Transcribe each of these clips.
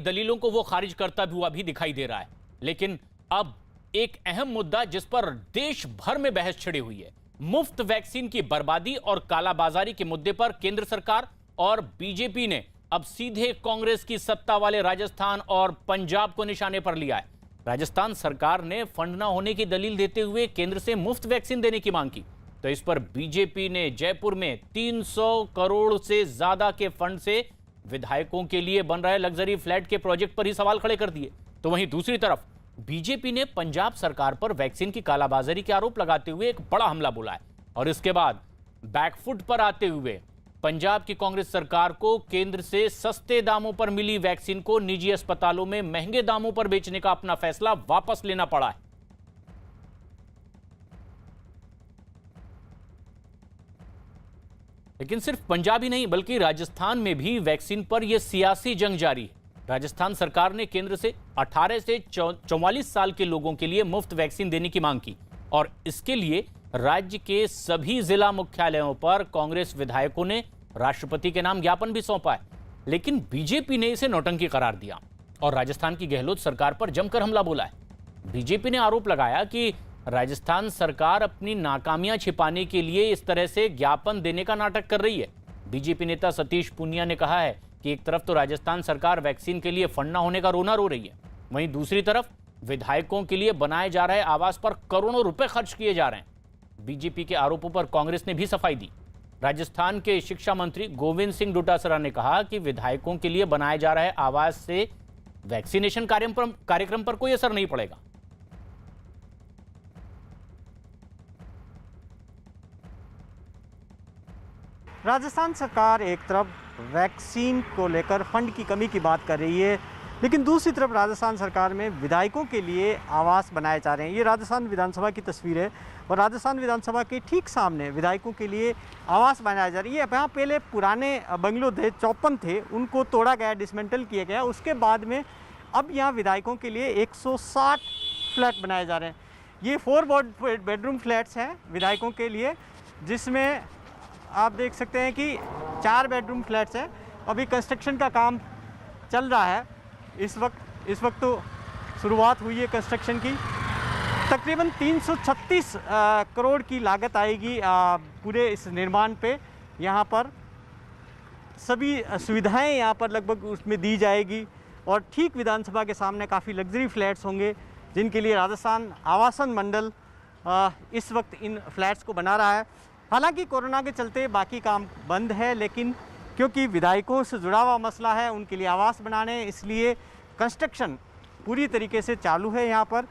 दलीलों को वो खारिज करता हुआ भी दिखाई दे रहा है। लेकिन अब एक अहम मुद्दा जिस पर देश भर में बहस छिड़ी हुई है, मुफ्त वैक्सीन की बर्बादी और कालाबाजारी के मुद्दे पर केंद्र सरकार और बीजेपी ने अब सीधे कांग्रेस की सत्ता वाले राजस्थान और पंजाब को निशाने पर लिया है। राजस्थान सरकार ने फंड न होने की दलील देते हुए केंद्र से मुफ्त वैक्सीन देने की मांग की, तो इस पर बीजेपी ने जयपुर में 300 करोड़ से ज्यादा के फंड से विधायकों के लिए बन रहे लग्जरी फ्लैट के प्रोजेक्ट पर ही सवाल खड़े कर दिए। तो वहीं दूसरी तरफ बीजेपी ने पंजाब सरकार पर वैक्सीन की कालाबाजारी के आरोप लगाते हुए एक बड़ा हमला बोला है और इसके बाद बैकफुट पर आते हुए पंजाब की कांग्रेस सरकार को केंद्र से सस्ते दामों पर मिली वैक्सीन को निजी अस्पतालों में महंगे दामों पर बेचने का अपना फैसला वापस लेना पड़ा है। लेकिन सिर्फ पंजाब ही नहीं बल्कि राजस्थान में भी वैक्सीन पर यह सियासी जंग जारी है। राजस्थान सरकार ने केंद्र से 18 से 44 साल के लोगों के लिए मुफ्त वैक्सीन देने की मांग की और इसके लिए राज्य के सभी जिला मुख्यालयों पर कांग्रेस विधायकों ने राष्ट्रपति के नाम ज्ञापन भी सौंपा है। लेकिन बीजेपी ने इसे नौटंकी करार दिया और राजस्थान की गहलोत सरकार पर जमकर हमला बोला है। बीजेपी ने आरोप लगाया कि राजस्थान सरकार अपनी नाकामियां छिपाने के लिए इस तरह से ज्ञापन देने का नाटक कर रही है। बीजेपी नेता सतीश पूनिया ने कहा है कि एक तरफ तो राजस्थान सरकार वैक्सीन के लिए फंड न होने का रोना रो रही है, वहीं दूसरी तरफ विधायकों के लिए बनाए जा रहे आवास पर करोड़ों रुपए खर्च किए जा रहे हैं। बीजेपी के आरोपों पर कांग्रेस ने भी सफाई दी। राजस्थान के शिक्षा मंत्री गोविंद सिंह डोटासरा ने कहा कि विधायकों के लिए बनाए जा रहे आवास से वैक्सीनेशन कार्यक्रम पर कोई असर नहीं पड़ेगा। राजस्थान सरकार एक तरफ वैक्सीन को लेकर फंड की कमी की बात कर रही है, लेकिन दूसरी तरफ राजस्थान सरकार में विधायकों के लिए आवास बनाए जा रहे हैं। ये राजस्थान विधानसभा की तस्वीर है और राजस्थान विधानसभा के ठीक सामने विधायकों के लिए आवास बनाया जा रही है। यहाँ पहले पुराने बंगलो थे, 54 थे, उनको तोड़ा गया, डिसमेंटल किया गया। उसके बाद में अब यहाँ विधायकों के लिए 160 फ्लैट बनाए जा रहे हैं। ये 4 बेडरूम फ्लैट्स हैं विधायकों के लिए, जिसमें आप देख सकते हैं कि 4 बेडरूम फ्लैट्स हैं। अभी कंस्ट्रक्शन का काम चल रहा है। इस वक्त तो शुरुआत हुई है कंस्ट्रक्शन की। तकरीबन 336 करोड़ की लागत आएगी पूरे इस निर्माण पे। यहाँ पर सभी सुविधाएं यहाँ पर लगभग उसमें दी जाएगी और ठीक विधानसभा के सामने काफ़ी लग्जरी फ्लैट्स होंगे, जिनके लिए राजस्थान आवासन मंडल इस वक्त इन फ्लैट्स को बना रहा है। हालांकि कोरोना के चलते बाकी काम बंद है, लेकिन क्योंकि विधायकों से जुड़ा हुआ मसला है, उनके लिए आवास बनाने, इसलिए कंस्ट्रक्शन पूरी तरीके से चालू है यहाँ पर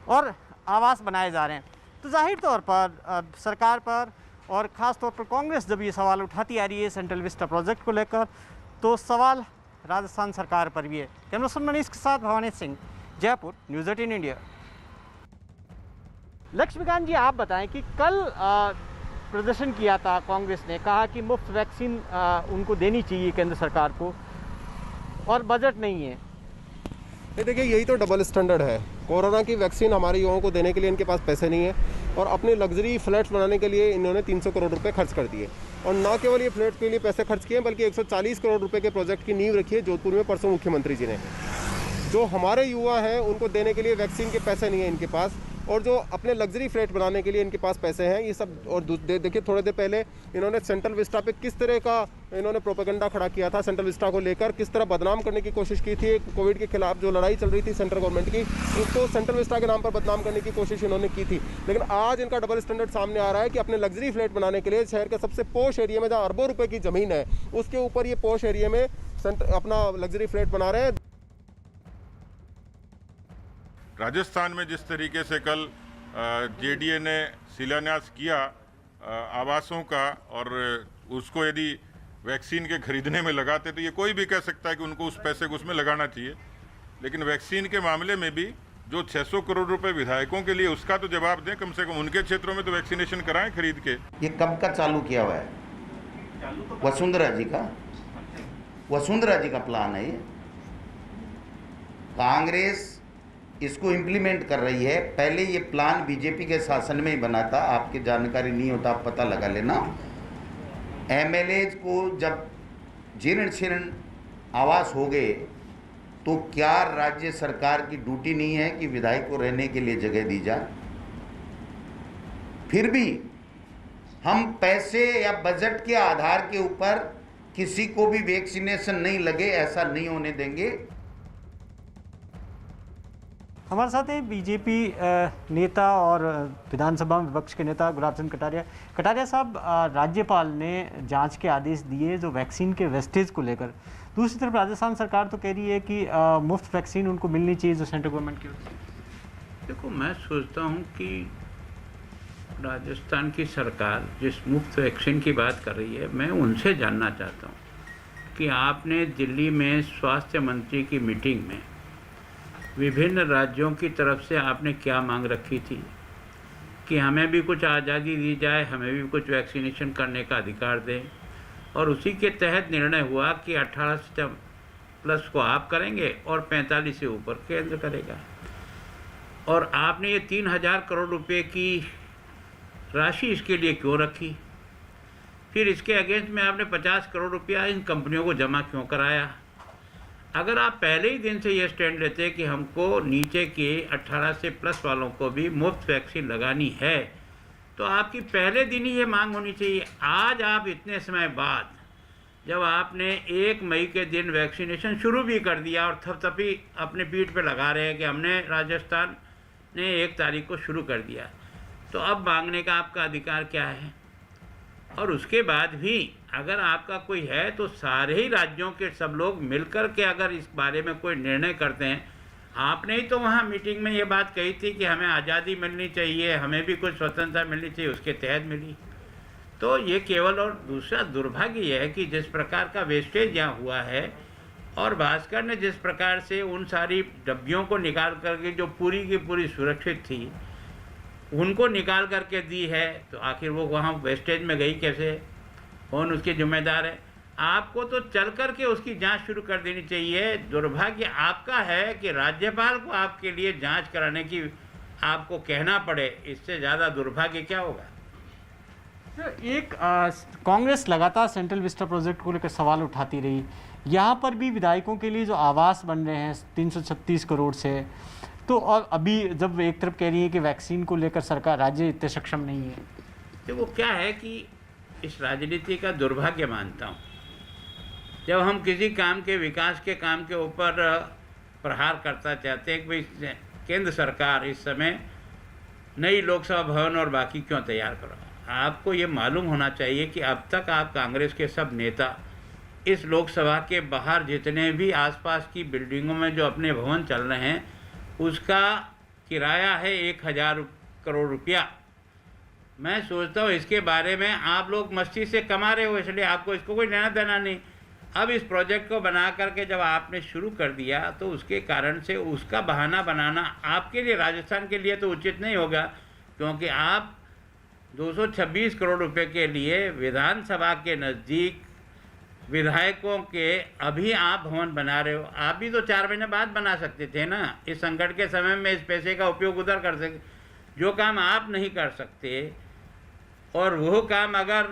और आवास बनाए जा रहे हैं। तो जाहिर तौर पर सरकार पर और ख़ास तौर पर कांग्रेस जब ये सवाल उठाती आ रही है सेंट्रल विस्टा प्रोजेक्ट को लेकर, तो सवाल राजस्थान सरकार पर भी है। कैमरा पर्सन मनीष के साथ भवानी सिंह, जयपुर, न्यूज़ 18 इंडिया। लक्ष्मीकांत जी, आप बताएं कि कल प्रदर्शन किया था कांग्रेस ने, कहा कि मुफ्त वैक्सीन उनको देनी चाहिए केंद्र सरकार को और बजट नहीं है। ये देखिए, यही तो डबल स्टैंडर्ड है। कोरोना की वैक्सीन हमारे युवाओं को देने के लिए इनके पास पैसे नहीं है और अपने लग्जरी फ्लैट्स बनाने के लिए इन्होंने 300 करोड़ रुपए खर्च कर दिए और ना केवल ये फ्लैट के लिए पैसे खर्च किए बल्कि 140 करोड़ रुपए के प्रोजेक्ट की नींव रखी है जोधपुर में परसों मुख्यमंत्री जी ने। जो हमारे युवा हैं उनको देने के लिए वैक्सीन के पैसे नहीं है इनके पास और जो अपने लग्जरी फ्लैट बनाने के लिए इनके पास पैसे हैं ये सब। और देखिए, थोड़ी देर पहले इन्होंने सेंट्रल विस्टा पे किस तरह का इन्होंने प्रोपेगेंडा खड़ा किया था, सेंट्रल विस्टा को लेकर किस तरह बदनाम करने की कोशिश की थी। कोविड के खिलाफ जो लड़ाई चल रही थी सेंट्रल गवर्नमेंट की, उसको सेंट्रल विस्टा के नाम पर बदनाम करने की कोशिश इन्होंने की थी। लेकिन आज इनका डबल स्टैंडर्ड सामने आ रहा है कि अपने लग्जरी फ्लैट बनाने के लिए शहर के सबसे पोश एरिया में जहाँ अरबों रुपये की ज़मीन है उसके ऊपर ये पोश एरिया में अपना लग्जरी फ्लैट बना रहे हैं। राजस्थान में जिस तरीके से कल जेडीए ने शिलान्यास किया आवासों का और उसको यदि वैक्सीन के खरीदने में लगाते तो ये कोई भी कह सकता है कि उनको उस पैसे को उसमें लगाना चाहिए। लेकिन वैक्सीन के मामले में भी जो 600 करोड़ रुपए विधायकों के लिए, उसका तो जवाब दें। कम से कम उनके क्षेत्रों में तो वैक्सीनेशन कराएं खरीद के। ये कब का चालू किया हुआ है? वसुंधरा जी का प्लान है ये। कांग्रेस इसको इम्प्लीमेंट कर रही है। पहले ये प्लान बीजेपी के शासन में ही बना था। आपकी जानकारी नहीं होता आप पता लगा लेना। एमएलएज को जब जीर्ण शीर्ण आवास हो गए तो क्या राज्य सरकार की ड्यूटी नहीं है कि विधायक को रहने के लिए जगह दी जाए? फिर भी हम पैसे या बजट के आधार के ऊपर किसी को भी वैक्सीनेशन नहीं लगे ऐसा नहीं होने देंगे। हमारे साथ हैं बीजेपी नेता और विधानसभा में विपक्ष के नेता गुलाब चंद कटारिया। कटारिया साहब, राज्यपाल ने जांच के आदेश दिए जो वैक्सीन के वेस्टेज को लेकर। दूसरी तरफ राजस्थान सरकार तो कह रही है कि मुफ्त वैक्सीन उनको मिलनी चाहिए जो सेंट्रल गवर्नमेंट की ओर से। देखो, मैं सोचता हूँ कि राजस्थान की सरकार जिस मुफ्त वैक्सीन की बात कर रही है, मैं उनसे जानना चाहता हूँ कि आपने दिल्ली में स्वास्थ्य मंत्री की मीटिंग में विभिन्न राज्यों की तरफ से आपने क्या मांग रखी थी कि हमें भी कुछ आज़ादी दी जाए, हमें भी कुछ वैक्सीनेशन करने का अधिकार दें, और उसी के तहत निर्णय हुआ कि 18 से प्लस को आप करेंगे और 45 से ऊपर केंद्र करेगा। और आपने ये 3000 करोड़ रुपए की राशि इसके लिए क्यों रखी? फिर इसके अगेंस्ट में आपने 50 करोड़ रुपया इन कंपनियों को जमा क्यों कराया? अगर आप पहले ही दिन से ये स्टैंड लेते कि हमको नीचे के 18 से प्लस वालों को भी मुफ्त वैक्सीन लगानी है, तो आपकी पहले दिन ही ये मांग होनी चाहिए। आज आप इतने समय बाद जब आपने 1 मई के दिन वैक्सीनेशन शुरू भी कर दिया और थपथपी अपने पीठ पे लगा रहे हैं कि हमने राजस्थान ने 1 तारीख को शुरू कर दिया, तो अब मांगने का आपका अधिकार क्या है? और उसके बाद भी अगर आपका कोई है तो सारे ही राज्यों के सब लोग मिलकर के अगर इस बारे में कोई निर्णय करते हैं। आपने ही तो वहाँ मीटिंग में ये बात कही थी कि हमें आज़ादी मिलनी चाहिए, हमें भी कुछ स्वतंत्रता मिलनी चाहिए, उसके तहत मिली। तो ये केवल और दूसरा दुर्भाग्य ये है कि जिस प्रकार का वेस्टेज यहाँ हुआ है और भास्कर ने जिस प्रकार से उन सारी डब्बियों को निकाल करके जो पूरी की पूरी सुरक्षित थी उनको निकाल करके दी है, तो आखिर वो वहाँ वेस्टेज में गई कैसे? कौन उसके जिम्मेदार है? आपको तो चल कर के उसकी जांच शुरू कर देनी चाहिए। दुर्भाग्य आपका है कि राज्यपाल को आपके लिए जांच कराने की आपको कहना पड़े, इससे ज़्यादा दुर्भाग्य क्या होगा? एक कांग्रेस लगातार सेंट्रल विस्टा प्रोजेक्ट को लेकर सवाल उठाती रही। यहाँ पर भी विधायकों के लिए जो आवास बन रहे हैं 336 करोड़ से, तो और अभी जब एक तरफ कह रही है कि वैक्सीन को लेकर सरकार राज्य इतने सक्षम नहीं है। देखो, क्या है कि इस राजनीति का दुर्भाग्य मानता हूँ, जब हम किसी काम के विकास के काम के ऊपर प्रहार करता चाहते हैं कि भाई केंद्र सरकार इस समय नई लोकसभा भवन और बाकी क्यों तैयार करो। आपको ये मालूम होना चाहिए कि अब तक आप कांग्रेस के सब नेता इस लोकसभा के बाहर जितने भी आसपास की बिल्डिंगों में जो अपने भवन चल रहे हैं उसका किराया है 1000 करोड़ रुपया। मैं सोचता हूँ इसके बारे में आप लोग मस्ती से कमा रहे हो, इसलिए आपको इसको कोई लेना देना नहीं। अब इस प्रोजेक्ट को बना करके जब आपने शुरू कर दिया तो उसके कारण से उसका बहाना बनाना आपके लिए, राजस्थान के लिए तो उचित नहीं होगा, क्योंकि आप 226 करोड़ रुपए के लिए विधानसभा के नज़दीक विधायकों के अभी आप भवन बना रहे हो। आप भी तो 4 महीने बाद बना सकते थे ना। इस संकट के समय में इस पैसे का उपयोग उधर कर सकते। जो काम आप नहीं कर सकते और वो काम अगर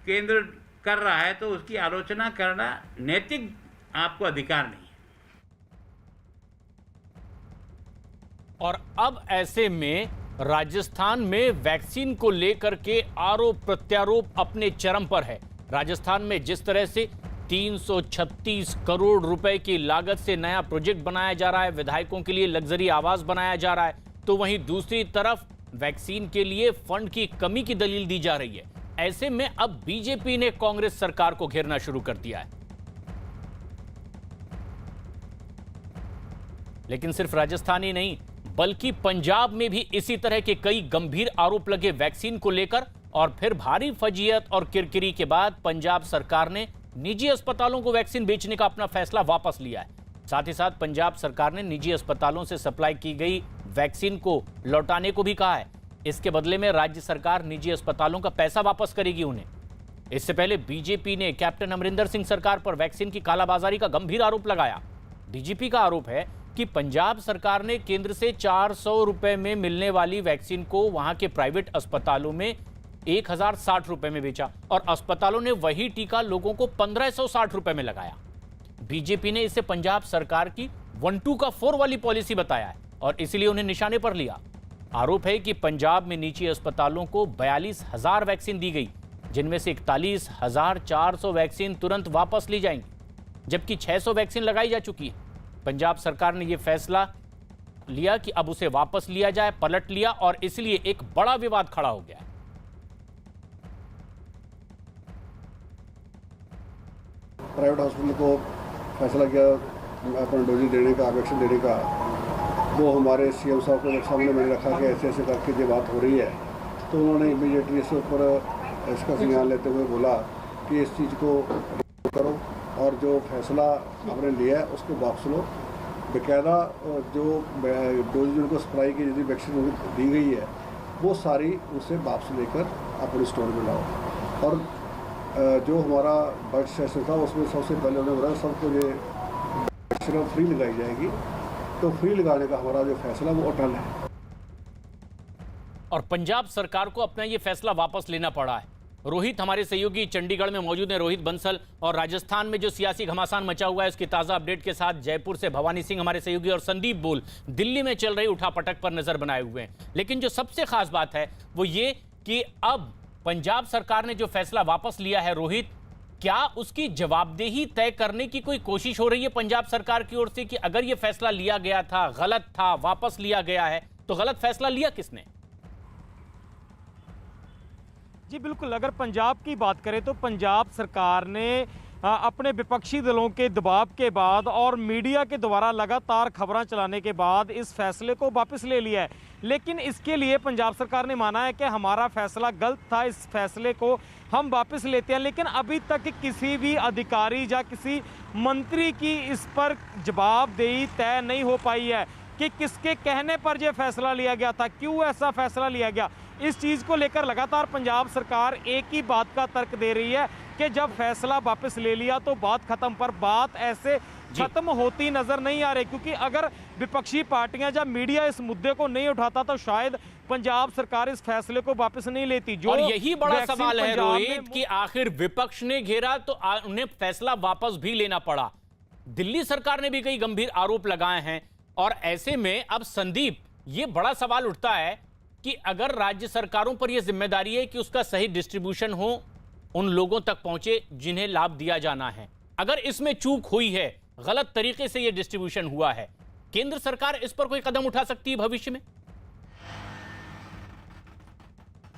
केंद्र कर रहा है तो उसकी आलोचना करना नैतिक आपको अधिकार नहीं है। और अब ऐसे में राजस्थान में वैक्सीन को लेकर के आरोप प्रत्यारोप अपने चरम पर है। राजस्थान में जिस तरह से 336 करोड़ रुपए की लागत से नया प्रोजेक्ट बनाया जा रहा है, विधायकों के लिए लग्जरी आवास बनाया जा रहा है, तो वहीं दूसरी तरफ वैक्सीन के लिए फंड की कमी की दलील दी जा रही है। ऐसे में अब बीजेपी ने कांग्रेस सरकार को घेरना शुरू कर दिया है। लेकिन सिर्फ राजस्थान ही नहीं बल्कि पंजाब में भी इसी तरह के कई गंभीर आरोप लगे वैक्सीन को लेकर। और फिर भारी फजीयत और किरकिरी के बाद पंजाब सरकार ने निजी अस्पतालों को वैक्सीन बेचने का अपना फैसला वापस लिया है। साथ ही साथ पंजाब सरकार ने निजी अस्पतालों से सप्लाई की गई वैक्सीन को लौटाने को भी कहा है। इसके बदले में राज्य सरकार निजी अस्पतालों का पैसा वापस करेगी उन्हें। इससे पहले बीजेपी ने कैप्टन अमरिंदर सिंह सरकार पर वैक्सीन की कालाबाजारी का गंभीर आरोप लगाया। डीजीपी का आरोप है कि पंजाब सरकार ने केंद्र से 400 रुपए में मिलने वाली वैक्सीन को वहां के प्राइवेट अस्पतालों में 1060 रुपए में बेचा और अस्पतालों ने वही टीका लोगों को 1560 रुपए में लगाया। बीजेपी ने इसे पंजाब सरकार की 1-2 का 4 वाली पॉलिसी बताया है और इसलिए उन्हें निशाने पर लिया। आरोप है कि पंजाब में निजी अस्पतालों को 42,000 वैक्सीन दी गई, जिनमें से 41,400 वैक्सीन तुरंत वापस ली जाएंगी, जबकि 600 वैक्सीन लगाई जा चुकी है। पंजाब सरकार ने यह फैसला लिया कि अब उसे वापस लिया जाए, पलट लिया और इसलिए एक बड़ा विवाद खड़ा हो गया। प्राइवेट हॉस्पिटल को फैसला किया अपना डोजिंग देने का, वैक्सीन देने का, वो हमारे सीएम साहब को सामने मैंने रखा कि ऐसे ऐसे करके ये बात हो रही है, तो उन्होंने इमीडिएटली इसके ऊपर इसका संज्ञान लेते हुए बोला कि इस चीज़ को करो और जो फैसला आपने लिया है उसको वापस लो। बाकायदा जो डोज जिनको सप्लाई की यदि वैक्सीन दी गई है वो सारी उसे वापस लेकर अपने स्टोर में लाओ। और जो हमारा बजट सेशन था उसमें सबसे पहले उन्होंने बोला सबको ये वैक्सीन फ्री लगाई जाएगी, तो फ्री लगाने का हमारा जो फैसला वो अटल है। और पंजाब सरकार को अपना ये फैसला वापस लेना पड़ा है। रोहित हमारे सहयोगी चंडीगढ़ में मौजूद हैं, रोहित बंसल, और राजस्थान में जो सियासी घमासान मचा हुआ है उसकी ताजा अपडेट के साथ जयपुर से भवानी सिंह हमारे सहयोगी और संदीप बोल दिल्ली में चल रही उठापटक पर नजर बनाए हुए हैं। लेकिन जो सबसे खास बात है वो ये कि अब पंजाब सरकार ने जो फैसला वापस लिया है, रोहित, क्या उसकी जवाबदेही तय करने की कोई कोशिश हो रही है पंजाब सरकार की ओर से कि अगर यह फैसला लिया गया था, गलत था, वापस लिया गया है, तो गलत फैसला लिया किसने? जी बिल्कुल, अगर पंजाब की बात करें तो पंजाब सरकार ने अपने विपक्षी दलों के दबाव के बाद और मीडिया के द्वारा लगातार खबरें चलाने के बाद इस फैसले को वापस ले लिया है। लेकिन इसके लिए पंजाब सरकार ने माना है कि हमारा फैसला गलत था, इस फैसले को हम वापस लेते हैं। लेकिन अभी तक किसी भी अधिकारी या किसी मंत्री की इस पर जवाबदेही तय नहीं हो पाई है कि किसके कहने पर यह फैसला लिया गया था, क्यों ऐसा फैसला लिया गया। इस चीज़ को लेकर लगातार पंजाब सरकार एक ही बात का तर्क दे रही है कि जब फैसला वापस ले लिया तो बात खत्म, पर बात ऐसे खत्म होती नजर नहीं आ रही, क्योंकि अगर विपक्षी पार्टियां या मीडिया इस मुद्दे को नहीं उठाता तो शायद पंजाब सरकार इस फैसले को वापस नहीं लेती। जो और यही बड़ा सवाल है रोहित कि आखिर विपक्ष ने घेरा तो उन्हें फैसला वापस भी लेना पड़ा। दिल्ली सरकार ने भी कई गंभीर आरोप लगाए हैं और ऐसे में अब संदीप, ये बड़ा सवाल उठता है कि अगर राज्य सरकारों पर यह जिम्मेदारी है कि उसका सही डिस्ट्रीब्यूशन हो, उन लोगों तक पहुंचे जिन्हें लाभ दिया जाना है, अगर इसमें चूक हुई है, गलत तरीके से यह डिस्ट्रीब्यूशन हुआ है, केंद्र सरकार इस पर कोई कदम उठा सकती है भविष्य में?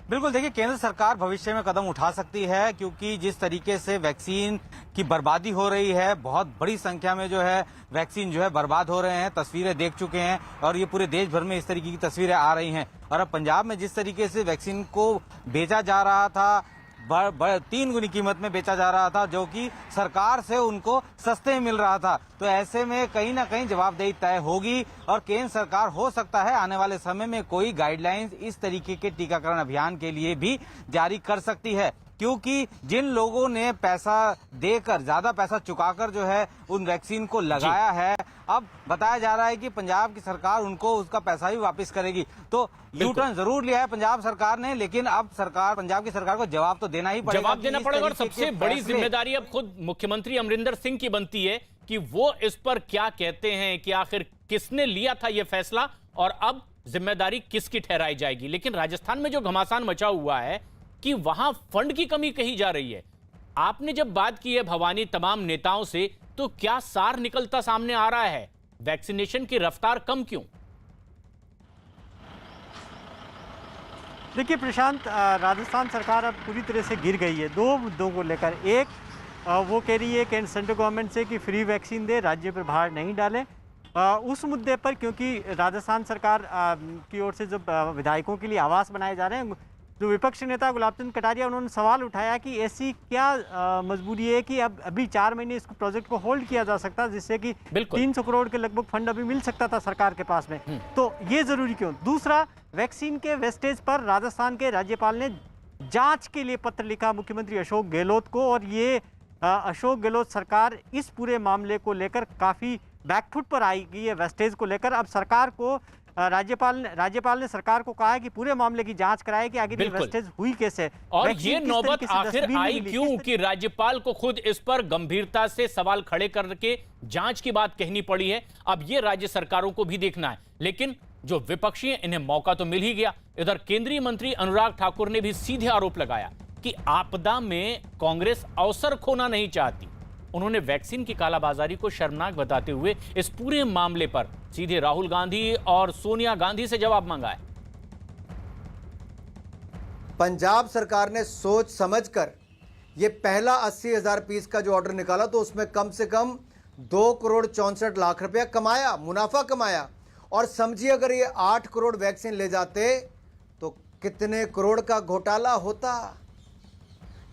बिल्कुल, देखिए केंद्र सरकार भविष्य में कदम उठा सकती है, क्योंकि जिस तरीके से वैक्सीन की बर्बादी हो रही है, बहुत बड़ी संख्या में जो है वैक्सीन जो है बर्बाद हो रहे हैं, तस्वीरें देख चुके हैं और ये पूरे देश भर में इस तरीके की तस्वीरें आ रही हैं। और अब पंजाब में जिस तरीके से वैक्सीन को बेचा जा रहा था, 3 गुनी कीमत में बेचा जा रहा था, जो कि सरकार से उनको सस्ते में मिल रहा था, तो ऐसे में कहीं ना कहीं जवाबदेही तय होगी और केंद्र सरकार हो सकता है आने वाले समय में कोई गाइडलाइंस इस तरीके के टीकाकरण अभियान के लिए भी जारी कर सकती है, क्योंकि जिन लोगों ने पैसा देकर, ज्यादा पैसा चुकाकर जो है उन वैक्सीन को लगाया है, अब बताया जा रहा है कि पंजाब की सरकार उनको उसका पैसा भी वापस करेगी। तो यू टर्न जरूर लिया है पंजाब सरकार ने, लेकिन अब पंजाब की सरकार को जवाब तो देना ही पड़ेगा। जवाब देना पड़ेगा और सबसे बड़ी जिम्मेदारी अब खुद मुख्यमंत्री अमरिंदर सिंह की बनती है कि वो इस पर क्या कहते हैं कि आखिर किसने लिया था यह फैसला और अब जिम्मेदारी किसकी ठहराई जाएगी। लेकिन राजस्थान में जो घमासान मचा हुआ है कि वहां फंड की कमी कही जा रही है। आपने जब बात की है भवानी तमाम नेताओं से, तो क्या सार निकलता सामने आ रहा है? वैक्सीनेशन की रफ्तार कम क्यों? देखिए प्रशांत, राजस्थान सरकार अब पूरी तरह से गिर गई है दो मुद्दों को लेकर। एक, वो कह रही है कि सेंट्रल गवर्नमेंट से कि फ्री वैक्सीन दे, राज्य पर भार नहीं डालें। उस मुद्दे पर क्योंकि राजस्थान सरकार की ओर से जब विधायकों के लिए आवास बनाए जा रहे हैं, जो विपक्ष नेता गुलाब चंद कटारिया, उन्होंने सवाल उठाया कि ऐसी क्या मजबूरी है कि अब अभी 4 महीने इस प्रोजेक्ट को होल्ड किया जा सकता, जिससे कि 300 करोड़ के लगभग फंड अभी मिल सकता था सरकार के पास में, तो ये जरूरी क्यों? दूसरा, वैक्सीन के वेस्टेज पर राजस्थान के राज्यपाल ने जांच के लिए पत्र लिखा मुख्यमंत्री अशोक गहलोत को, और ये अशोक गहलोत सरकार इस पूरे मामले को लेकर काफ़ी बैकफुट पर आई गई है वेस्टेज को लेकर। अब सरकार को राज्यपाल ने सरकार को कहा है कि पूरे मामले की जांच कराए कि आखिर ये वेस्टेज हुई कैसे और वैक्सीन ये किस नौबत तरीके से आखिर डस्टबिन में आई मिली, क्यों कि राज्यपाल को खुद इस पर गंभीरता से सवाल खड़े करके जांच की बात कहनी पड़ी है। अब ये राज्य सरकारों को भी देखना है, लेकिन जो विपक्षी हैं इन्हें मौका तो मिल ही गया। इधर केंद्रीय मंत्री अनुराग ठाकुर ने भी सीधे आरोप लगाया कि आपदा में कांग्रेस अवसर खोना नहीं चाहती। उन्होंने वैक्सीन की कालाबाजारी को शर्मनाक बताते हुए इस पूरे मामले पर सीधे राहुल गांधी और सोनिया गांधी से जवाब मांगा है। पंजाब सरकार ने सोच समझकर ये पहला 80,000 पीस का जो ऑर्डर निकाला तो उसमें कम से कम 2 करोड़ 64 लाख रुपया कमाया, मुनाफा कमाया। और समझिए अगर ये 8 करोड़ वैक्सीन ले जाते तो कितने करोड़ का घोटाला होता।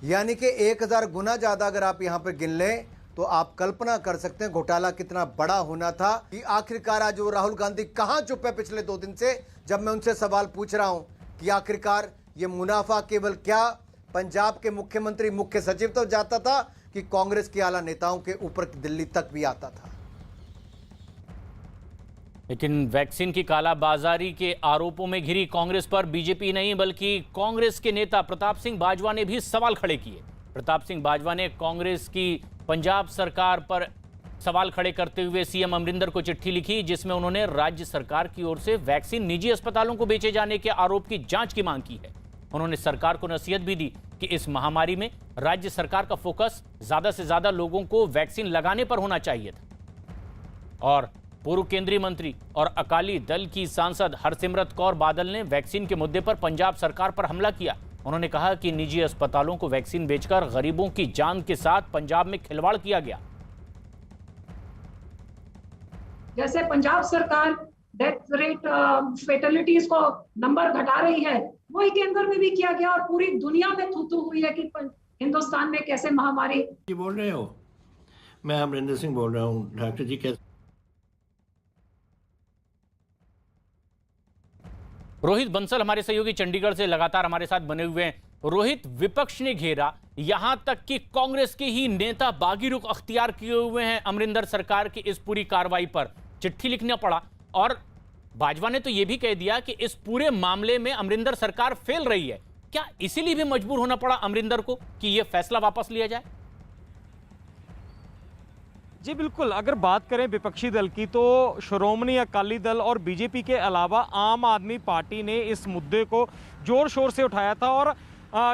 यानी कि 1000 गुना ज़्यादा अगर आप यहाँ पर गिन लें तो आप कल्पना कर सकते हैं घोटाला कितना बड़ा होना था। कि आखिरकार आज वो राहुल गांधी कहाँ चुप है पिछले 2 दिन से, जब मैं उनसे सवाल पूछ रहा हूँ कि आखिरकार ये मुनाफा केवल क्या पंजाब के मुख्यमंत्री मुख्य सचिव तक जाता था कि कांग्रेस के आला नेताओं के ऊपर दिल्ली तक भी आता था। लेकिन वैक्सीन की कालाबाजारी के आरोपों में घिरी कांग्रेस पर बीजेपी नहीं बल्कि कांग्रेस के नेता प्रताप सिंह बाजवा ने भी सवाल खड़े किए। प्रताप सिंह बाजवा ने कांग्रेस की पंजाब सरकार पर सवाल खड़े करते हुए सीएम अमरिंदर को चिट्ठी लिखी, जिसमें उन्होंने राज्य सरकार की ओर से वैक्सीन निजी अस्पतालों को बेचे जाने के आरोप की जांच की मांग की है। उन्होंने सरकार को नसीहत भी दी कि इस महामारी में राज्य सरकार का फोकस ज्यादा से ज्यादा लोगों को वैक्सीन लगाने पर होना चाहिए था। और पूर्व केंद्रीय मंत्री और अकाली दल की सांसद हरसिमरत कौर बादल ने वैक्सीन के मुद्दे पर पंजाब सरकार पर हमला किया। उन्होंने कहा कि निजी अस्पतालों को वैक्सीन बेचकर गरीबों की जान के साथ पंजाब में खिलवाड़ किया गया। जैसे पंजाब सरकार डेथ रेट फेटलिटीज को नंबर घटा रही है, वही केंद्र में भी किया गया और पूरी दुनिया में थू-थू हुई है कि हिंदुस्तान में कैसे महामारी। जी बोल रहे हो? मैं अमरिंदर सिंह बोल रहा हूँ। डॉक्टर जी कैसे? रोहित बंसल हमारे सहयोगी चंडीगढ़ से लगातार हमारे साथ बने हुए हैं। रोहित, विपक्ष ने घेरा, यहां तक कि कांग्रेस के ही नेता बागी रुख अख्तियार किए हुए हैं अमरिंदर सरकार की इस पूरी कार्रवाई पर। चिट्ठी लिखना पड़ा और बाजवा ने तो यह भी कह दिया कि इस पूरे मामले में अमरिंदर सरकार फेल रही है। क्या इसीलिए भी मजबूर होना पड़ा अमरिंदर को कि यह फैसला वापस लिया जाए? जी बिल्कुल, अगर बात करें विपक्षी दल की तो श्रोमणी अकाली दल और बीजेपी के अलावा आम आदमी पार्टी ने इस मुद्दे को जोर शोर से उठाया था और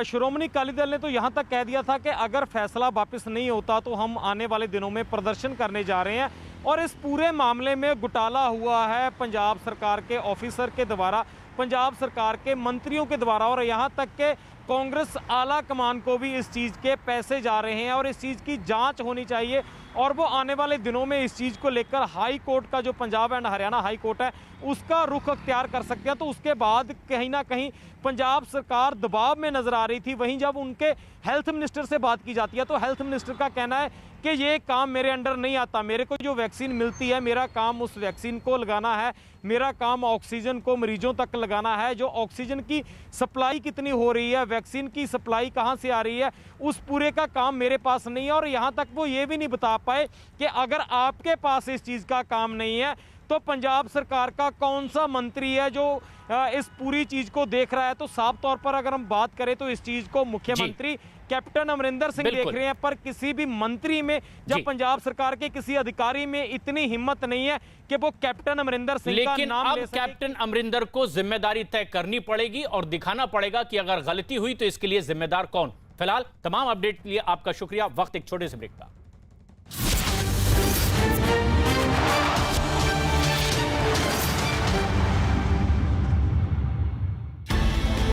श्रोमणी अकाली दल ने तो यहां तक कह दिया था कि अगर फैसला वापस नहीं होता तो हम आने वाले दिनों में प्रदर्शन करने जा रहे हैं। और इस पूरे मामले में घोटाला हुआ है पंजाब सरकार के ऑफिसर के द्वारा, पंजाब सरकार के मंत्रियों के द्वारा, और यहाँ तक के कांग्रेस आला कमान को भी इस चीज़ के पैसे जा रहे हैं और इस चीज़ की जांच होनी चाहिए। और वो आने वाले दिनों में इस चीज़ को लेकर हाई कोर्ट का, जो Punjab and Haryana high court है, उसका रुख अख्तियार कर सकते हैं। तो उसके बाद कहीं ना कहीं पंजाब सरकार दबाव में नजर आ रही थी। वहीं जब उनके हेल्थ मिनिस्टर से बात की जाती है तो हेल्थ मिनिस्टर का कहना है कि ये काम मेरे अंडर नहीं आता, मेरे को जो वैक्सीन मिलती है मेरा काम उस वैक्सीन को लगाना है, मेरा काम ऑक्सीजन को मरीजों तक लगाना है। जो ऑक्सीजन की सप्लाई कितनी हो रही है, वैक्सीन की सप्लाई कहाँ से आ रही है, उस पूरे का काम मेरे पास नहीं है। और यहाँ तक वो ये भी नहीं बता पाए कि अगर आपके पास इस चीज़ का काम नहीं है तो पंजाब सरकार का कौन सा मंत्री है जो इस पूरी चीज़ को देख रहा है। तो साफ तौर पर अगर हम बात करें तो इस चीज़ को मुख्यमंत्री कैप्टन अमरिंदर सिंह देख रहे हैं, पर किसी भी मंत्री में, जब पंजाब सरकार के किसी अधिकारी में इतनी हिम्मत नहीं है कि वो कैप्टन अमरिंदर सिंह का नाम ले सके। कैप्टन अमरिंदर को जिम्मेदारी तय करनी पड़ेगी और दिखाना पड़ेगा कि अगर गलती हुई तो इसके लिए जिम्मेदार कौन। फिलहाल तमाम अपडेट के लिए आपका शुक्रिया। वक्त एक छोटे से ब्रेक का।